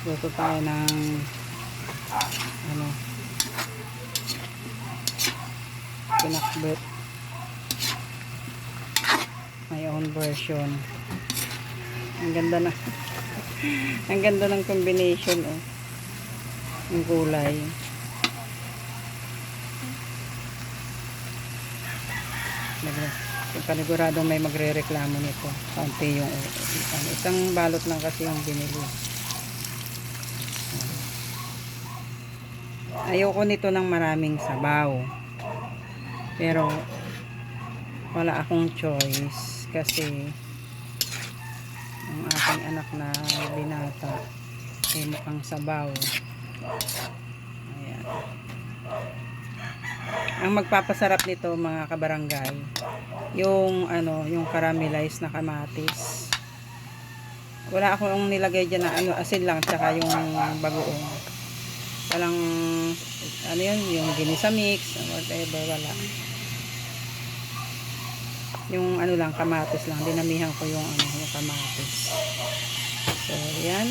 Luto tayo ng ano, pinakbet. My own version. Ang ganda na. Ang ganda ng combination, oh. Yung kulay. Paniguradong may magre-reklamo nito. Kaunti yung isang balot lang kasi yung binili. Ayoko nito ng maraming sabaw. Pero wala akong choice kasi ang aking anak na binata ay mukhang sabaw. Ayan. Ang magpapasarap nito mga kabarangay, yung ano, yung caramelized na kamatis. Wala akong nilagay diyan na ano, asin lang tsaka yung bagoong. Walang ano yun, yung ginisa mix, whatever, wala. Yung ano lang, kamatis lang. Dinamihan ko yung ano, yung kamatis. So, yan.